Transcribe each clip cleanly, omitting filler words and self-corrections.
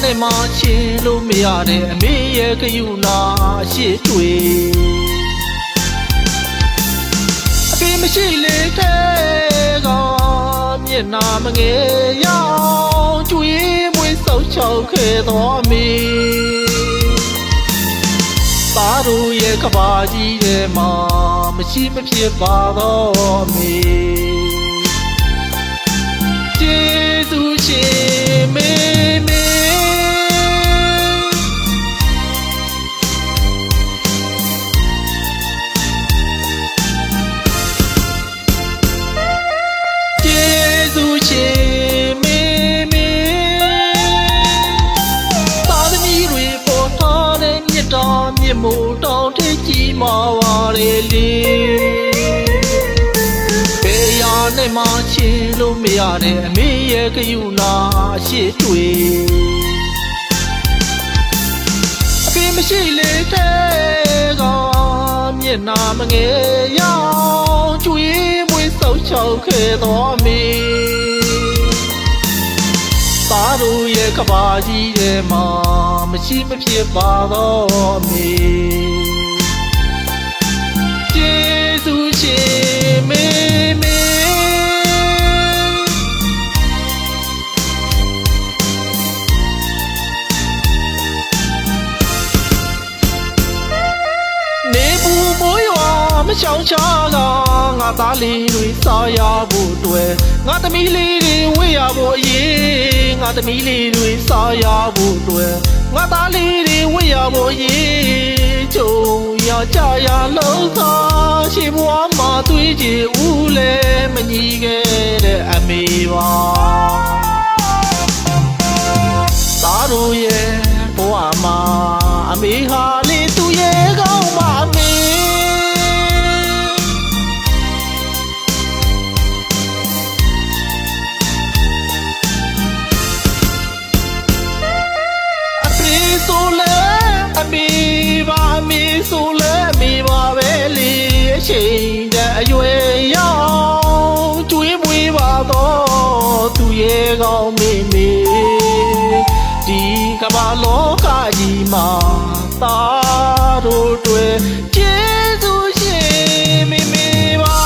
နဲ့မှချင်းလို့မရတဲ့အမေရဲ့ကယူနာရှိတွေ့အဖေမရှိလေတဲ့ကမျက်နာမငယ်ရောင်ကျွေးမွေးဆောက်ချောက်ခဲ့တော်အမေသားတို့ရဲ့ကဘာကြီးထဲမှာမရှိမဖြစ်ပါတော့အမေကျေးဇူးရှင်မေမေကျေးဇူးရှင်မေမေသားသမီးတွေပေါ်ထားတဲ့မြတ်တာမြတ်မို့တောင်းထိပ်ကြီးမှာပါလေလေနဲ့မှချင်းလို့မရတဲ့အမေရဲ့ကယူနာရှိတွေ့အဖေမရှိလေတဲ့ကမျက်နာမငယ်ရောင်ကျွေးမွေးဆောက်ချောက်ခဲ့တော်အမေသားတို့ရဲ့ကဘာကြီးထဲမှာမရှိမဖြစ်ပါတော့အမေကျေးဇူးရှင်မေမေမရှောင်ချကငါသားလေးတွေစားရဖို့တွေ့ငါသမီးလေးတွေဝေးရဖို့အရေးငါသမီးလေးတွေစားရဖို့တွေ့ငါသားလေးတွေဝေးရဖို့အရေးကြုံရကြရလုံးသာရှိဘဝမှာတွေ့ကြဦးလဲမညီခဲ့တဲ့အမေပါသားတို့ရဲ့ဘဝမှာအမေဟာလေးသူ့ရဲ့ကောင်းပါအမေဆိုလဲအမေပါအမေဆိုလဲအမေပါပဲလေအချိန်တဲ့အရွယ်ရောက်ကျွေးမွေးပါတော့သူရဲ့ကောင်းမေမေဒီကမ္ဘာလောကကြီးမှာသားတို့တွေ့ကျေးဇူးရှင်မေမေပါ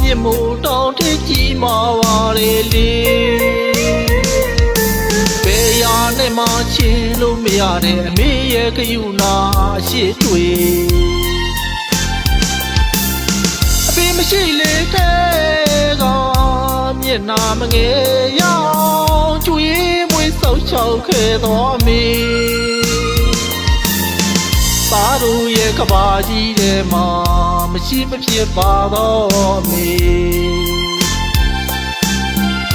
မြတ်မို့တောင်းထိပ်ကြီးမှာပါလေလေဘယ်ရာနဲ့မှချင်းလို့မရတဲ့အမေရဲ့ကယူနာရှိတွေ့အဖေမရှိလေတဲ့ကမျက်နာမငယ်ရောင်ကျွေးမွေးဆောက်ချောက်ခဲ့တော်အမေသားတို့ရဲ့ကဘာကြီးထဲမှာမရှိမဖြစ်ပါတော့အမေ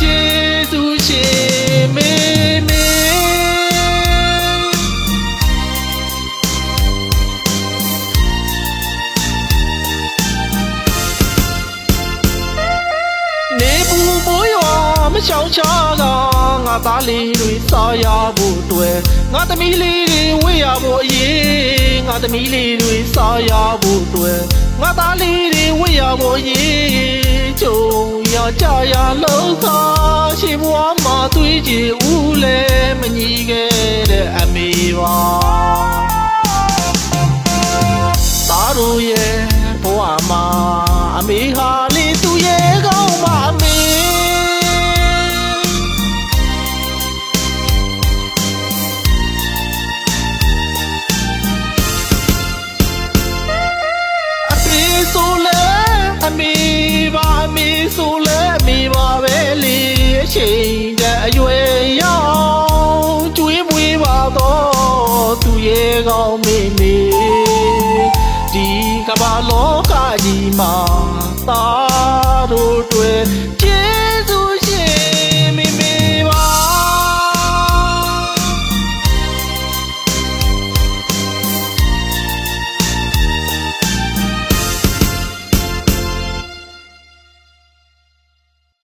ကျေးဇူးရှင်မေမေနေဘူးမိုးရွာမရှောင်ချကငါသားလေးတွေစားရဖို့တွေ့ငါသမီးလေးတွေဝေးရဖို့အရေးငါသမီးလေးတွေစားရဖို့တွေ့ငါသားလေးတွေဝေးရဖို့ရေးကြုံရကြရလုံးသာရှိဘဝမှာတွေ့ကြဦးလဲမညီခဲ့တဲ့အမေပါသားတို့ရဲ့ဘဝမှာအမေဟာလေးသူ့ရဲ့ကောင်းပါအမေအမေပါအမေဆိုလဲအမေပါပဲလေအချိန် မှာသားတို့တွေကြ